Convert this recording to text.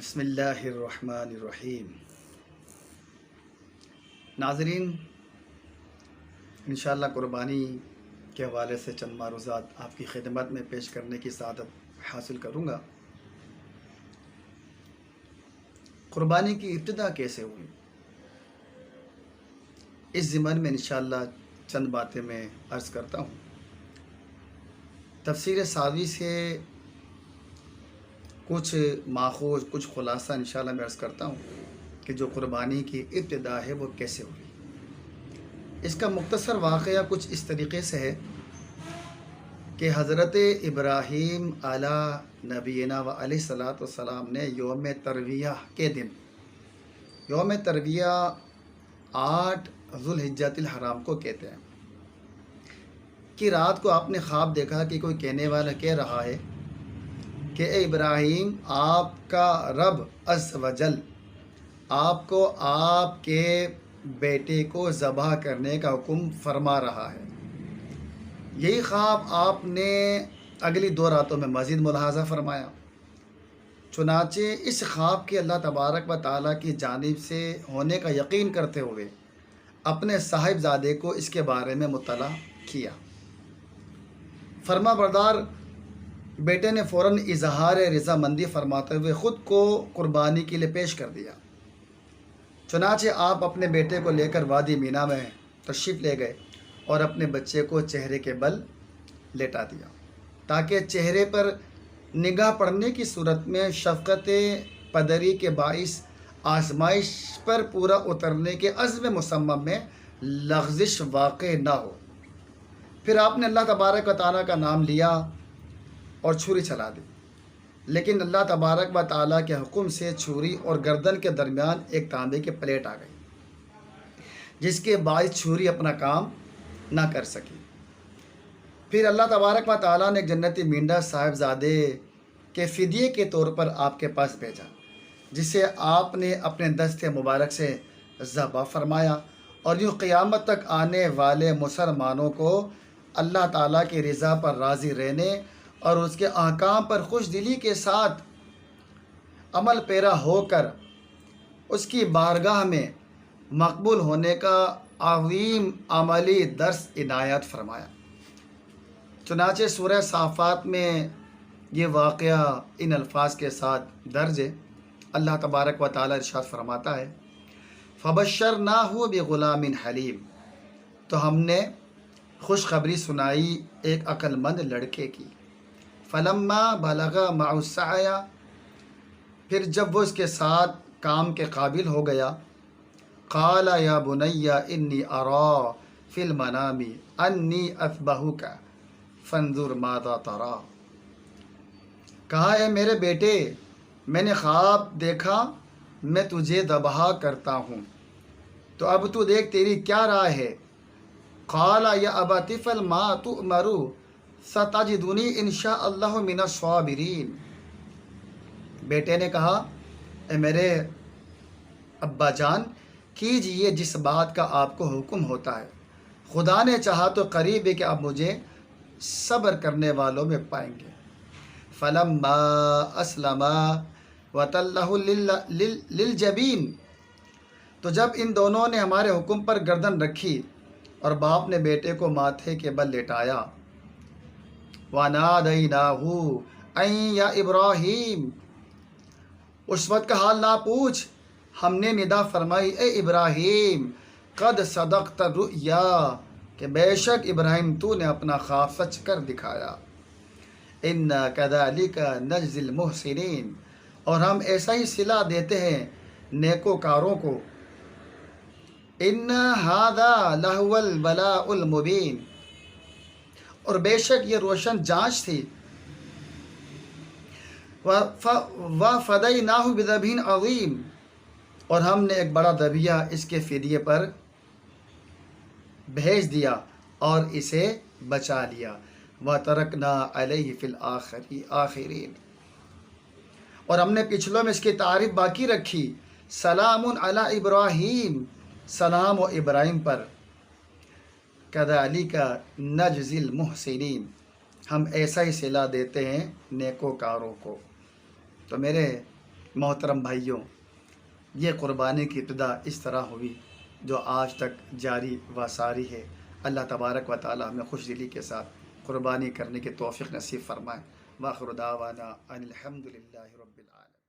بسم اللہ الرحمن الرحیم۔ ناظرین، انشاءاللہ قربانی کے حوالے سے چند معروضات آپ کی خدمت میں پیش کرنے کی سعادت حاصل کروں گا۔ قربانی کی ابتدا کیسے ہوئی، اس ضمن میں انشاءاللہ چند باتیں میں عرض کرتا ہوں۔ تفسیر ساوی سے کچھ ماخوذ، کچھ خلاصہ انشاءاللہ میں عرض کرتا ہوں کہ جو قربانی کی ابتدا ہے وہ کیسے ہوئی۔ اس کا مختصر واقعہ کچھ اس طریقے سے ہے کہ حضرت ابراہیم علی نبینا و علیہ الصلاۃ والسلام نے یوم ترویہ کے دن، یوم ترویہ 8 ذوالحجۃ الحرام کو کہتے ہیں، کہ رات کو آپ نے خواب دیکھا کہ کوئی کہنے والا کہہ رہا ہے کہ اے ابراہیم، آپ کا رب عز و جل آپ کو آپ کے بیٹے کو ذبح کرنے کا حکم فرما رہا ہے۔ یہی خواب آپ نے اگلی 2 راتوں میں مزید ملاحظہ فرمایا۔ چنانچہ اس خواب کے اللہ تبارک و تعالیٰ کی جانب سے ہونے کا یقین کرتے ہوئے اپنے صاحبزادے کو اس کے بارے میں مطلع کیا۔ فرما بردار بیٹے نے فوراً اظہار رضامندی فرماتے ہوئے خود کو قربانی کے لیے پیش کر دیا۔ چنانچہ آپ اپنے بیٹے کو لے کر وادی مینا میں تشریف لے گئے اور اپنے بچے کو چہرے کے بل لیٹا دیا، تاکہ چہرے پر نگاہ پڑنے کی صورت میں شفقت پدری کے باعث آزمائش پر پورا اترنے کے عزم مصمم میں لغزش واقع نہ ہو۔ پھر آپ نے اللہ تبارک و تعالیٰ کا نام لیا اور چھری چلا دی، لیکن اللہ تبارک و تعالیٰ کے حکم سے چھری اور گردن کے درمیان ایک تانبے کی پلیٹ آ گئی، جس کے باعث چھری اپنا کام نہ کر سکی۔ پھر اللہ تبارک و تعالیٰ نے ایک جنتی مینڈا صاحبزادے کے فدیے کے طور پر آپ کے پاس بھیجا، جسے آپ نے اپنے دست مبارک سے ذبح فرمایا، اور یوں قیامت تک آنے والے مسلمانوں کو اللہ تعالیٰ کی رضا پر راضی رہنے اور اس کے احکام پر خوش دلی کے ساتھ عمل پیرا ہو کر اس کی بارگاہ میں مقبول ہونے کا عظیم عملی درس عنایت فرمایا۔ چنانچہ سورہ صافات میں یہ واقعہ ان الفاظ کے ساتھ درج ہے۔ اللہ تبارک و تعالیٰ ارشاد فرماتا ہے، فَبَشَّرْنَاهُ بِغُلَامٍ حَلِيمٍ، تو ہم نے خوشخبری سنائی ایک عقل مند لڑکے کی۔ فَلَمَّا بَلَغَ مَعَهُ السَّعْيَ، پھر جب وہ اس کے ساتھ کام کے قابل ہو گیا، قَالَ يَا بُنَيَّ إِنِّي أَرَىٰ فِي الْمَنَامِ أَنِّي أَذْبَحُكَ فَانظُرْ مَاذَا تَرَىٰ، کہا اے میرے بیٹے، میں نے خواب دیکھا میں تجھے ذبح کرتا ہوں، تو اب تو دیکھ تیری کیا رائے ہے۔ قَالَ يَا أَبَتِ افْعَلْ مَا تُؤْمَرُ سَتَجِدُنِي إِنْ شَاءَ اللَّهُ مِنَ الصَّابِرِينَ، بیٹے نے کہا اے میرے ابا جان، کیجئے جس بات کا آپ کو حکم ہوتا ہے، خدا نے چاہا تو قریب ہے کہ آپ مجھے صبر کرنے والوں میں پائیں گے۔ فَلَمَّا أَسْلَمَا وَتَلَّهُ لِلْجَبِينِ، تو جب ان دونوں نے ہمارے حکم پر گردن رکھی اور باپ نے بیٹے کو ماتھے کے بل لٹایا، وَنَادَيْنَاهُ أَن يَا إِبْرَاهِيمُ، اس وقت کا حال نہ پوچھ، ہم نے ندا فرمائی اے ابراہیم، قد صدقت الرؤیا، کہ بے شک ابراہیم تو نے اپنا خواب سچ کر دکھایا۔ اِنَّا كَذَلِكَ نَجْزِي الْمُحْسِنِينَ، اور ہم ایسا ہی صلہ دیتے ہیں نیکوکاروں کو۔ اِنَّ هَذَا لَهُوَ الْبَلَاءُ الْمُبِينُ، اور بے شک یہ روشن جانچ تھی۔ وَفَدَيْنَاهُ بِذَبْحٍ عَظِيمٍ، اور ہم نے ایک بڑا ذبیحہ اس کے فدیے پر بھیج دیا اور اسے بچا لیا۔ وَتَرَكْنَا عَلَيْهِ فِي الْآخِرِينَ، اور ہم نے پچھلوں میں اس کی تعریف باقی رکھی، سلام علی ابراہیم، سلام و ابراہیم پر۔ كَذَلِكَ نَجْزِي الْمُحْسِنِينَ، ہم ایسا ہی صلہ دیتے ہیں نیکوکاروں کو۔ تو میرے محترم بھائیوں، یہ قربانی کی ابتدا اس طرح ہوئی جو آج تک جاری و ساری ہے۔ اللہ تبارک و تعالی ہمیں خوش دلی کے ساتھ قربانی کرنے کی توفیق نصیب فرمائے۔ وآخر دعوانا ان الحمد للہ رب العالمین۔